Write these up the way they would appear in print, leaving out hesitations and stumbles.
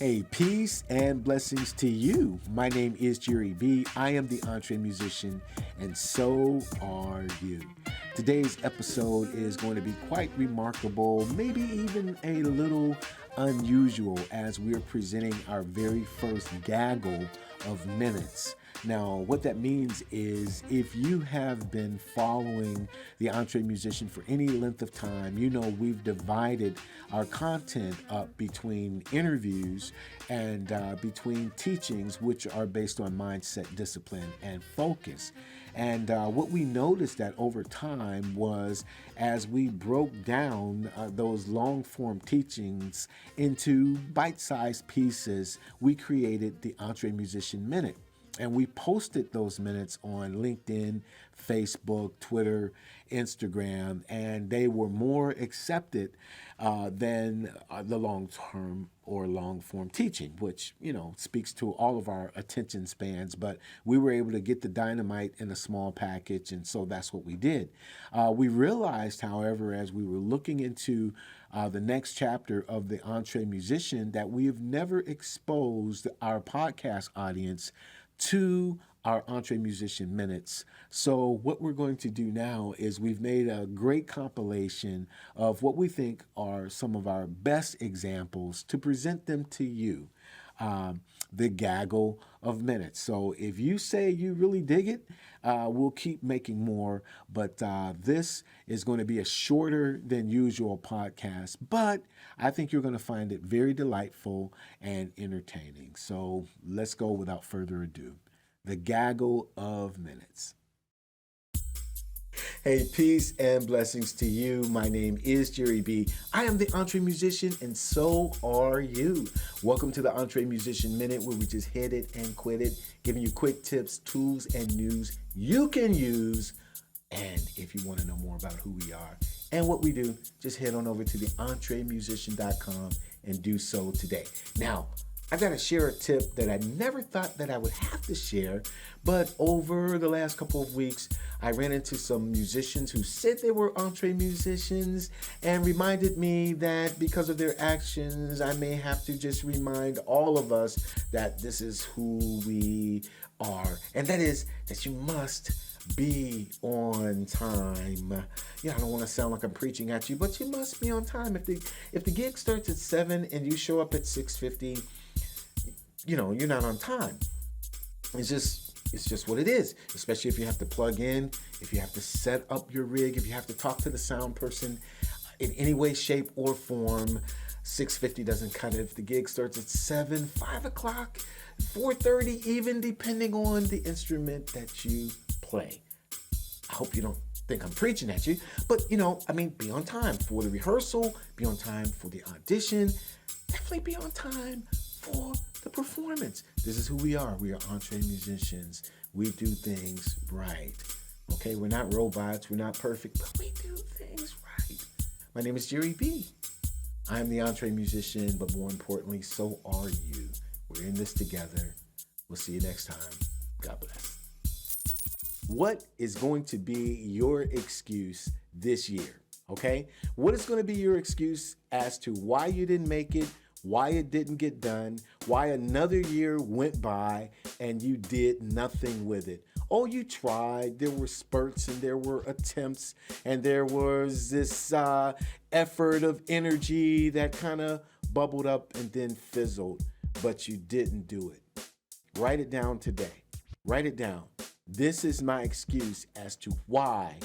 Hey, peace and blessings to you. My name is Jerry B. I am the entree musician, and so are you. Today's episode is going to be quite remarkable, maybe even a little unusual, as we're presenting our very first Gaggle of Minutes. Now, what that means is if you have been following the Entree Musician for any length of time, you know we've divided our content up between interviews and between teachings, which are based on mindset, discipline, and focus. And what we noticed that over time was as we broke down those long-form teachings into bite-sized pieces, we created the Entree Musician Minute. And we posted those minutes on LinkedIn, Facebook, Twitter, Instagram, and they were more accepted than the long-term or long-form teaching, which, speaks to all of our attention spans. But we were able to get the dynamite in a small package, and so that's what we did. We realized, however, as we were looking into the next chapter of the Entree Musician, that we have never exposed our podcast audience to our Entree Musician Minutes. So what we're going to do now is we've made a great compilation of what we think are some of our best examples to present them to you. The Gaggle of Minutes. So if you say you really dig it, we'll keep making more. But this is going to be a shorter than usual podcast, but I think you're going to find it very delightful and entertaining. So let's go without further ado. The Gaggle of Minutes. Hey, peace and blessings to you. My name is Jerry B. I am the Entree Musician, and so are you. Welcome to the Entree Musician Minute, where we just hit it and quit it, giving you quick tips, tools, and news you can use. And if you want to know more about who we are and what we do, just head on over to the entremusician.com and do so today. Now, I got to share a tip that I never thought that I would have to share, but over the last couple of weeks, I ran into some musicians who said they were entree musicians and reminded me that because of their actions, I may have to just remind all of us that this is who we are, and that is that you must be on time. I don't want to sound like I'm preaching at you, but you must be on time. If the gig starts at 7 and you show up at 6:50, you're not on time. It's just what it is, especially if you have to plug in, if you have to set up your rig, if you have to talk to the sound person in any way, shape, or form. 6:50 doesn't cut it. If the gig starts at 7, 5 o'clock, 4:30, even depending on the instrument that you play. I hope you don't think I'm preaching at you, but be on time for the rehearsal, be on time for the audition, definitely be on time for the performance. This is who we are. We are entree musicians. We do things right. Okay, we're not robots. We're not perfect, but we do things right. My name is Jerry B. I am the entree musician, but more importantly, so are you. We're in this together. We'll see you next time. God bless. What is going to be your excuse this year? Okay? What is going to be your excuse as to why you didn't make it, why it didn't get done, why another year went by and you did nothing with it? Oh, you tried. There were spurts and there were attempts and there was this effort of energy that kind of bubbled up and then fizzled, but you didn't do it. Write it down today. Write it down. This is my excuse as to why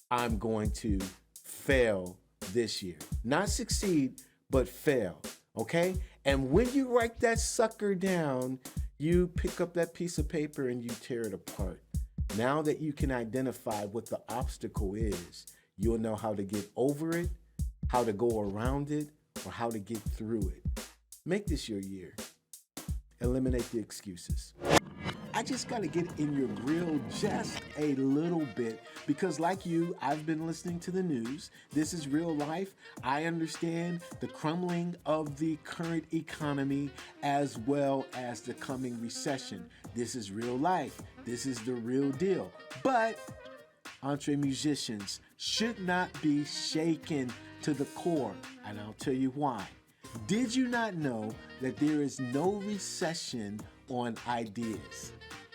I'm going to fail this year. Not succeed, but fail. Okay? And when you write that sucker down, you pick up that piece of paper and you tear it apart. Now that you can identify what the obstacle is, you'll know how to get over it, how to go around it, or how to get through it. Make this your year. Eliminate the excuses. I just got to get in your grill just a little bit because like you, I've been listening to the news. This is real life. I understand the crumbling of the current economy as well as the coming recession. This is real life. This is the real deal. But entree musicians should not be shaken to the core, and I'll tell you why. Did you not know that there is no recession on ideas?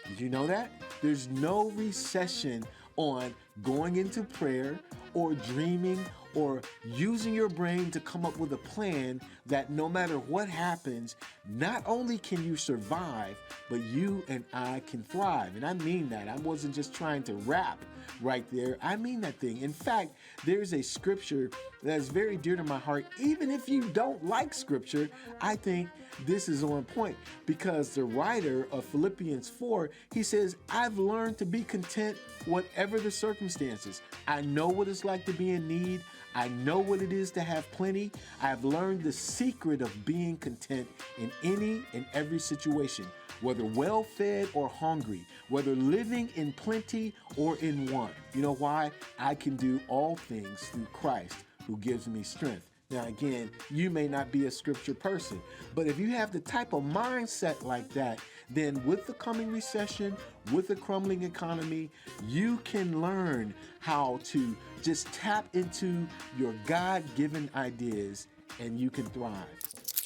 Did you know that? There's no recession on going into prayer or dreaming or using your brain to come up with a plan that no matter what happens, not only can you survive, but you and I can thrive. And I mean that. I wasn't just trying to rap right there. I mean that thing. In fact, there's a scripture that's very dear to my heart. Even if you don't like scripture, I think this is on point because the writer of Philippians 4, he says, I've learned to be content whatever the circumstances. I know what it's like to be in need. I know what it is to have plenty. I've learned the secret of being content in any and every situation, whether well-fed or hungry, whether living in plenty or in want. You know why? I can do all things through Christ who gives me strength. Now, again, you may not be a scripture person, but if you have the type of mindset like that, then with the coming recession, with the crumbling economy, you can learn how to just tap into your God-given ideas and you can thrive.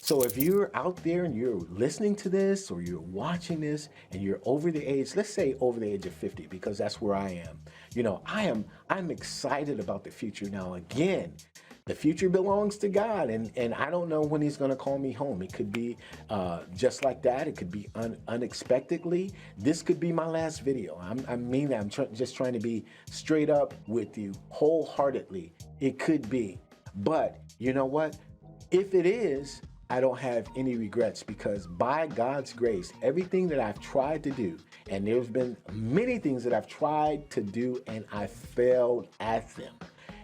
So if you're out there and you're listening to this or you're watching this and you're over the age, let's say over the age of 50, because that's where I am. You know, I'm excited about the future. Now, again, the future belongs to God, and I don't know when he's going to call me home. It could be just like that. It could be unexpectedly. This could be my last video. I mean that. I'm just trying to be straight up with you wholeheartedly. It could be. But you know what? If it is, I don't have any regrets because by God's grace, everything that I've tried to do, and there's been many things that I've tried to do and I failed at them.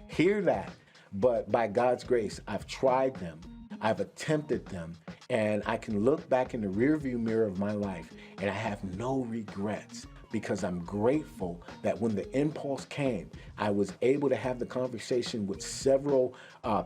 Hear that. But by God's grace, I've tried them, I've attempted them, and I can look back in the rearview mirror of my life and I have no regrets because I'm grateful that when the impulse came, I was able to have the conversation with several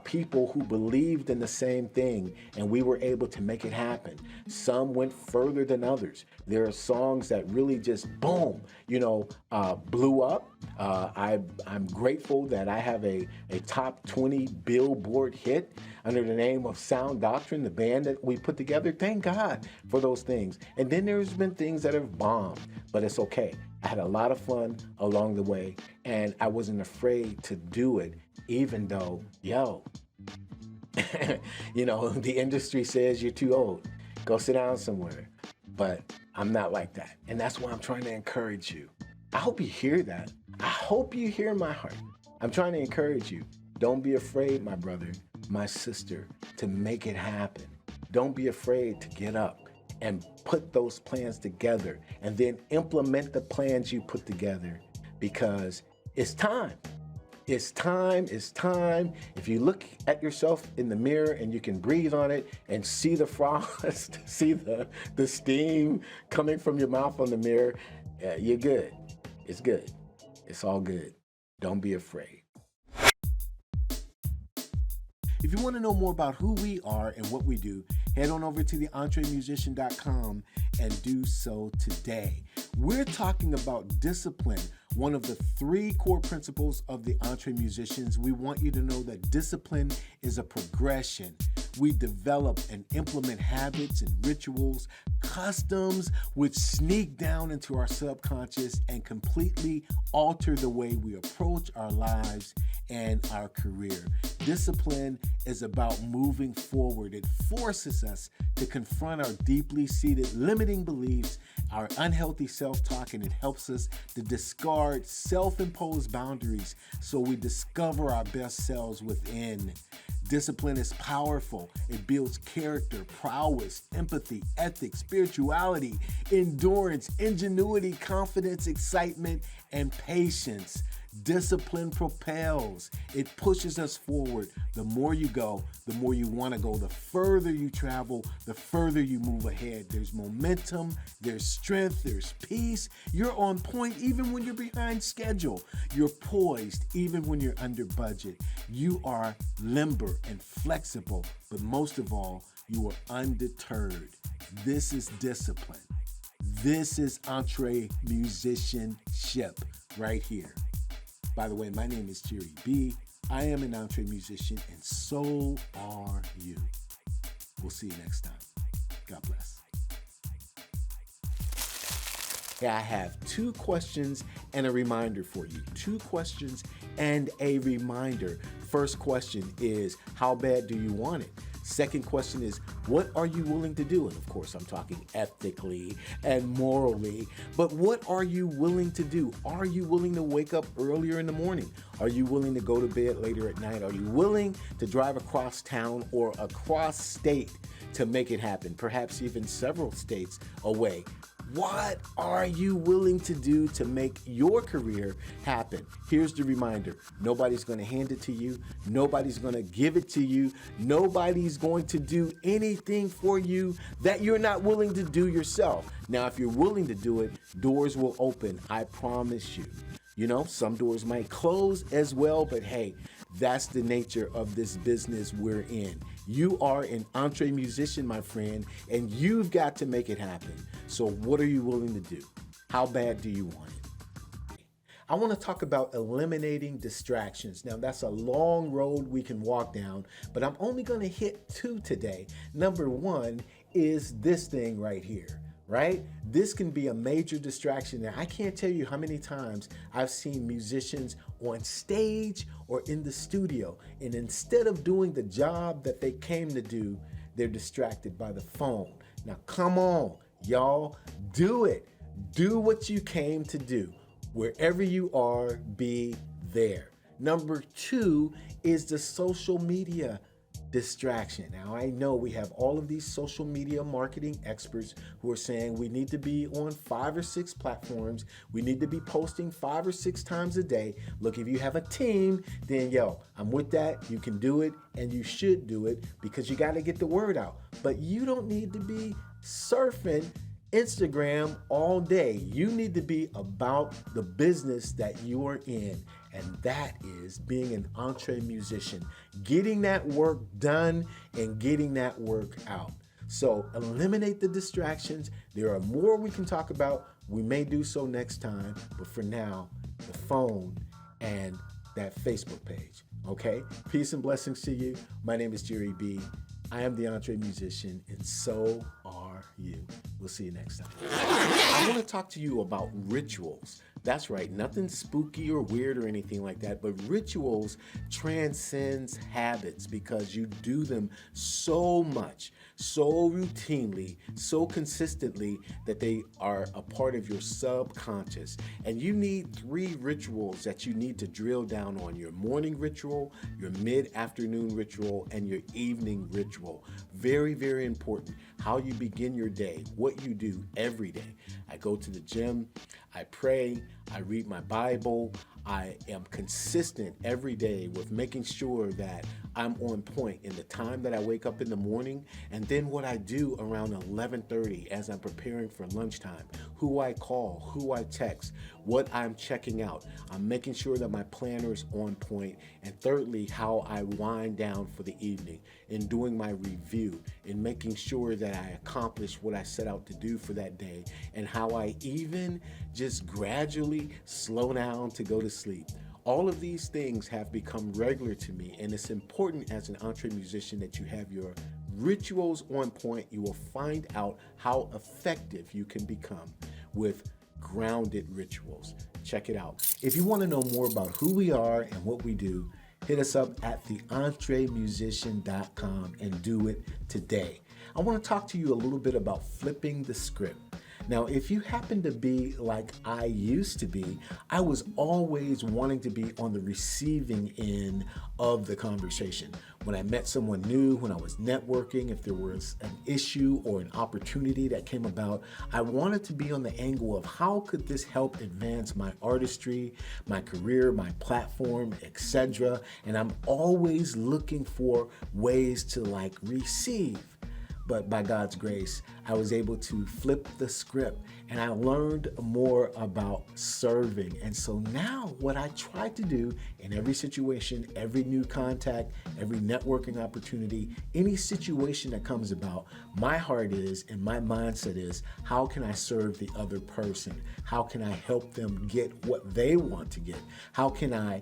people who believed in the same thing, and we were able to make it happen. Some went further than others. There are songs that really just, boom, blew up. I'm grateful that I have a top 20 Billboard hit under the name of Sound Doctrine, the band that we put together. Thank God for those things. And then there's been things that have bombed, but it's okay. I had a lot of fun along the way, and I wasn't afraid to do it, even though, the industry says you're too old. Go sit down somewhere. But I'm not like that. And that's why I'm trying to encourage you. I hope you hear that. I hope you hear my heart. I'm trying to encourage you. Don't be afraid, my brother, my sister, to make it happen. Don't be afraid to get up and put those plans together and then implement the plans you put together because it's time. It's time. It's time. If you look at yourself in the mirror and you can breathe on it and see the frost, see the steam coming from your mouth on the mirror, you're good. It's good. It's all good. Don't be afraid. If you want to know more about who we are and what we do, head on over to theentremusician.com and do so today. We're talking about discipline, one of the 3 core principles of the Entre Musicians. We want you to know that discipline is a progression. We develop and implement habits and rituals, customs, which sneak down into our subconscious and completely alter the way we approach our lives and our career. Discipline is about moving forward. It forces us to confront our deeply seated limiting beliefs, our unhealthy self-talk, and it helps us to discard self-imposed boundaries so we discover our best selves within. Discipline is powerful. It builds character, prowess, empathy, ethics, spirituality, endurance, ingenuity, confidence, excitement, and patience. Discipline propels. It pushes us forward. The more you go, the more you want to go. The further you travel, the further you move ahead. There's momentum, there's strength, there's peace. You're on point even when you're behind schedule. You're poised even when you're under budget. You are limber and flexible, but most of all, you are undeterred. This is discipline. This is Entre Musicianship right here. By the way, my name is Jerry B. I am an Entre musician, and so are you. We'll see you next time. God bless. Hey, I have 2 questions and a reminder for you. 2 questions and a reminder. First question is, how bad do you want it? Second question is, what are you willing to do? And of course, I'm talking ethically and morally, but what are you willing to do? Are you willing to wake up earlier in the morning? Are you willing to go to bed later at night? Are you willing to drive across town or across state to make it happen? Perhaps even several states away. What are you willing to do to make your career happen? Here's the reminder. Nobody's going to hand it to you. Nobody's going to give it to you. Nobody's going to do anything for you that you're not willing to do yourself. Now, if you're willing to do it, doors will open. I promise you. You know, some doors might close as well, but hey, that's the nature of this business we're in. You are an entree musician, my friend, and you've got to make it happen. So what are you willing to do? How bad do you want it? I want to talk about eliminating distractions. Now, that's a long road we can walk down, but I'm only going to hit 2 today. Number 1 is this thing right here. Right? This can be a major distraction. Now, I can't tell you how many times I've seen musicians on stage or in the studio, and instead of doing the job that they came to do, they're distracted by the phone. Now, come on, y'all, do it. Do what you came to do. Wherever you are, be there. Number 2 is the social media distraction. Now, I know we have all of these social media marketing experts who are saying we need to be on 5 or 6 platforms. We need to be posting 5 or 6 times a day. Look, if you have a team, then I'm with that. You can do it and you should do it because you got to get the word out. But you don't need to be surfing Instagram all day. You need to be about the business that you are in, and that is being an entree musician, getting that work done and getting that work out. So eliminate the distractions. There are more we can talk about. We may do so next time, but for now, the phone and that Facebook page. Okay? Peace and blessings to you. My name is Jerry B. I am the entree musician, and so are you. We'll see you next time. I want to talk to you about rituals. That's right, nothing spooky or weird or anything like that, but rituals transcends habits because you do them so much, so routinely, so consistently that they are a part of your subconscious. And you need 3 rituals that you need to drill down on: your morning ritual, your mid-afternoon ritual, and your evening ritual. Very, very important. How you begin your day, what you do every day. I go to the gym, I pray, I read my Bible. I am consistent every day with making sure that I'm on point in the time that I wake up in the morning, and then what I do around 11:30 as I'm preparing for lunchtime, who I call, who I text, what I'm checking out. I'm making sure that my planner is on point, and thirdly, how I wind down for the evening, in doing my review, in making sure that I accomplish what I set out to do for that day, and how I even just gradually slow down to go to sleep. All of these things have become regular to me, and it's important as an entree musician that you have your rituals on point. You will find out how effective you can become with grounded rituals. Check it out. If you want to know more about who we are and what we do, hit us up at theentremusician.com and do it today. I want to talk to you a little bit about flipping the script. Now, if you happen to be like I used to be, I was always wanting to be on the receiving end of the conversation. When I met someone new, when I was networking, if there was an issue or an opportunity that came about, I wanted to be on the angle of how could this help advance my artistry, my career, my platform, etc. And I'm always looking for ways to receive. but by God's grace, I was able to flip the script and I learned more about serving. And so now what I try to do in every situation, every new contact, every networking opportunity, any situation that comes about, my heart is and my mindset is, how can I serve the other person? How can I help them get what they want to get? How can I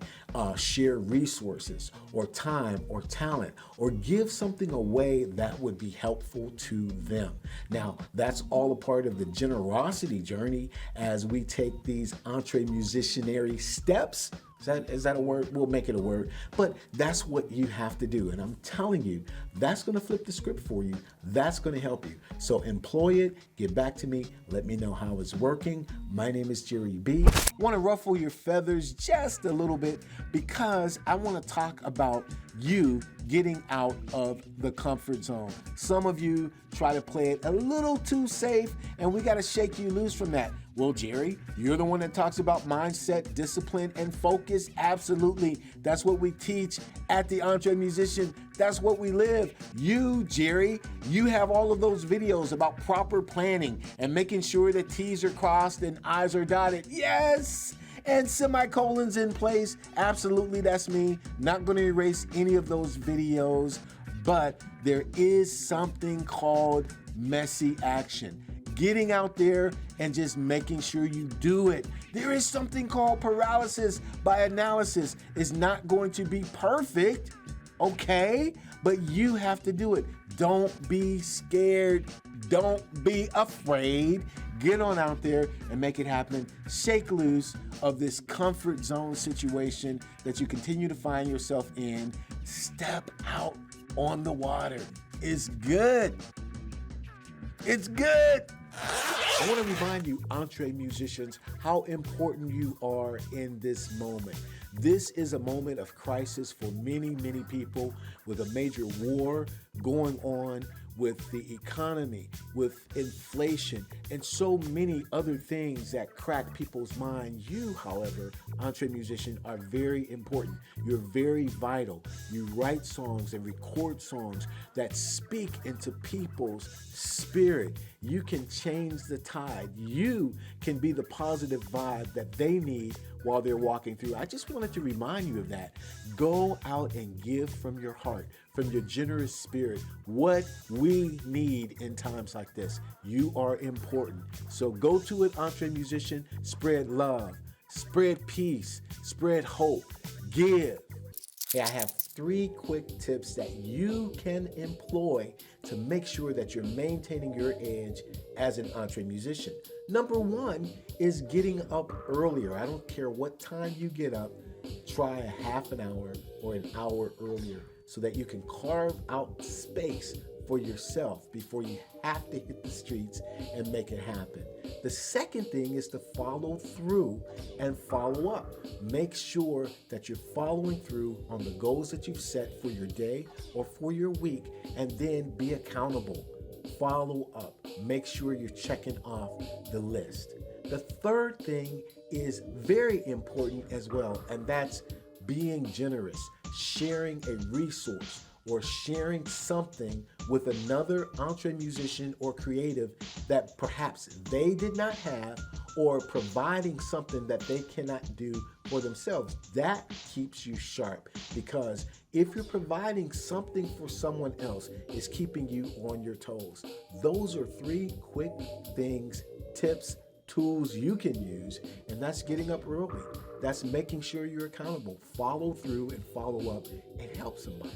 share resources or time or talent or give something away that would be helpful to them? Now, that's all a part of the generosity journey as we take these entre-musicianary steps. Is that a word? We'll make it a word. But that's what you have to do. And I'm telling you, that's going to flip the script for you. That's going to help you. So employ it. Get back to me. Let me know how it's working. My name is Jerry B. I want to ruffle your feathers just a little bit because I want to talk about you getting out of the comfort zone. Some of you try to play it a little too safe, and we got to shake you loose from that. Well, Jerry, you're the one that talks about mindset, discipline, and focus. Absolutely. That's what we teach at the Entre Musician. That's what we live. You, Jerry, you have all of those videos about proper planning and making sure that T's are crossed and I's are dotted. Yes! And semicolons in place. Absolutely, that's me. Not going to erase any of those videos, but there is something called messy action. Getting out there and just making sure you do it. There is something called paralysis by analysis. It's not going to be perfect, okay? But you have to do it. Don't be scared. Don't be afraid. Get on out there and make it happen. Shake loose of this comfort zone situation that you continue to find yourself in. Step out on the water. It's good. It's good. I want to remind you, entre musicians, how important you are in this moment. This is a moment of crisis for many, many people, with a major war going on, with the economy, with inflation, and so many other things that crack people's mind. You, however, entre musician, are very important. You're very vital. You write songs and record songs that speak into people's spirit. You can change the tide. You can be the positive vibe that they need while they're walking through. I just wanted to remind you of that. Go out and give from your heart, from your generous spirit, what we need in times like this. You are important. So go to it, entre musician. Spread love, spread peace, spread hope, give. Hey, I have 3 quick tips that you can employ to make sure that you're maintaining your edge as an entre musician. Number 1 is getting up earlier. I don't care what time you get up, try a half an hour or an hour earlier so that you can carve out space for yourself before you have to hit the streets and make it happen. The second thing is to follow through and follow up. Make sure that you're following through on the goals that you've set for your day or for your week, and then be accountable. Follow up. Make sure you're checking off the list. The third thing is very important as well, and that's being generous, sharing a resource or sharing something with another entre musician or creative that perhaps they did not have, or providing something that they cannot do for themselves. That keeps you sharp, because if you're providing something for someone else, it's keeping you on your toes. Those are 3 quick things, tips, tools you can use, and that's getting up early. That's making sure you're accountable. Follow through and follow up and help somebody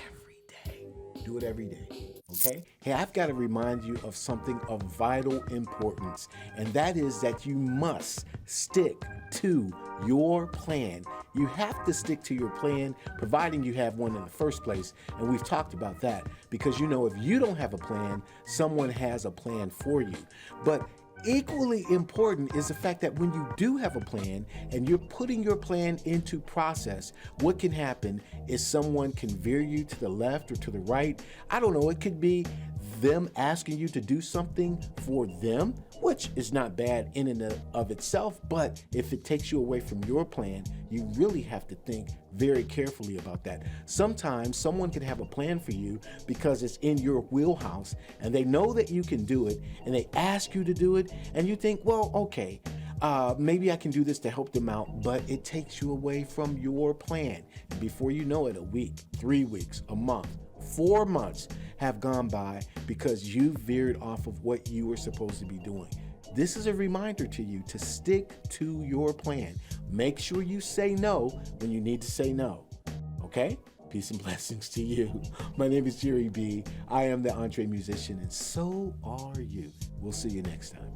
every day. Do it every day. Okay? Hey, I've got to remind you of something of vital importance, and that is that you must stick to your plan. You have to stick to your plan, providing you have one in the first place, and we've talked about that, because you know, if you don't have a plan, someone has a plan for you. But equally important is the fact that when you do have a plan and you're putting your plan into process, what can happen is someone can veer you to the left or to the right. I don't know, it could be them asking you to do something for them, which is not bad in and of itself, but if it takes you away from your plan, you really have to think very carefully about that. Sometimes someone can have a plan for you because it's in your wheelhouse and they know that you can do it and they ask you to do it and you think, well, okay, maybe I can do this to help them out, but it takes you away from your plan. And before you know it, a week, 3 weeks, a month, 4 months have gone by because you veered off of what you were supposed to be doing. This is a reminder to you to stick to your plan. Make sure you say no when you need to say no. Okay? Peace and blessings to you. My name is Jerry B. I am the Entre Musician, and so are you. We'll see you next time.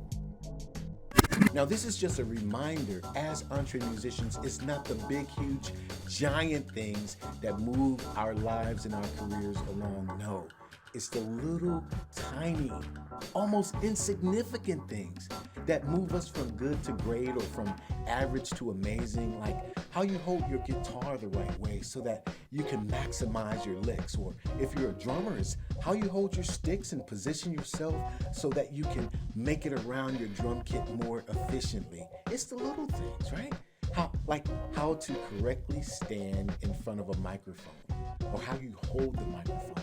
Now, this is just a reminder, as entre musicians, it's not the big, huge, giant things that move our lives and our careers along. No, it's the little, tiny, almost insignificant things that move us from good to great or from average to amazing, like how you hold your guitar the right way so that you can maximize your licks, or if you're a drummer, it's how you hold your sticks and position yourself so that you can make it around your drum kit more efficiently. It's the little things, right? How to correctly stand in front of a microphone, or how you hold the microphone,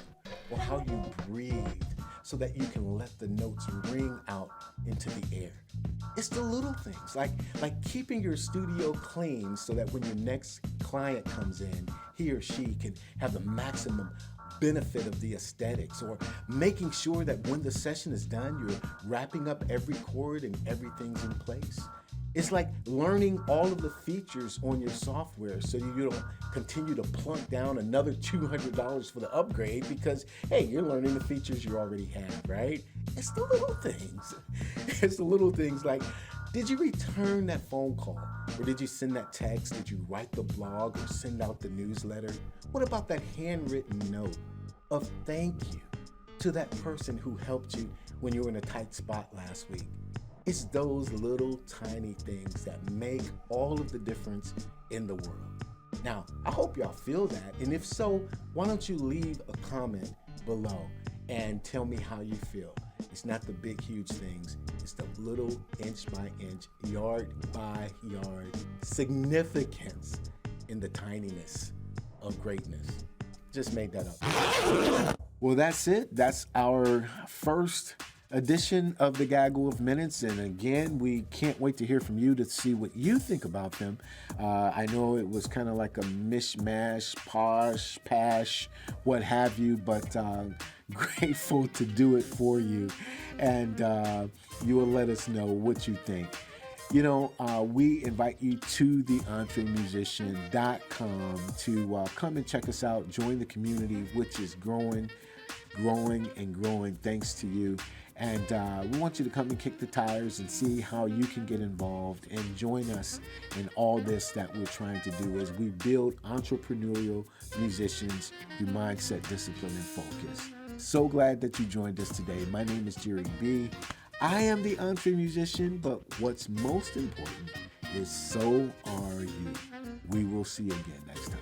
or how you breathe so that you can let the notes ring out into the air. It's the little things, like keeping your studio clean so that when your next client comes in, he or she can have the maximum benefit of the aesthetics, or making sure that when the session is done, you're wrapping up every chord and everything's in place. It's like learning all of the features on your software so you don't continue to plunk down another $200 for the upgrade because, hey, you're learning the features you already have, right? It's the little things. It's the little things like, did you return that phone call? Or did you send that text? Did you write the blog or send out the newsletter? What about that handwritten note of thank you to that person who helped you when you were in a tight spot last week? It's those little tiny things that make all of the difference in the world. Now, I hope y'all feel that. And if so, why don't you leave a comment below and tell me how you feel. It's not the big, huge things. It's the little inch by inch, yard by yard significance in the tininess of greatness. Just made that up. Well, that's it. That's our first edition of the Gaggle of Minutes, and again, we can't wait to hear from you to see what you think about them. I know it was kind of like a mishmash, posh, pash, what have you, but grateful to do it for you, and you will let us know what you think. You know, we invite you to theentremusician.com to come and check us out, join the community, which is growing and growing thanks to you. And we want you to come and kick the tires and see how you can get involved and join us in all this that we're trying to do as we build entrepreneurial musicians through mindset, discipline, and focus. So glad that you joined us today. My name is Jerry B. I am the Entre Musician, but what's most important is so are you. We will see you again next time.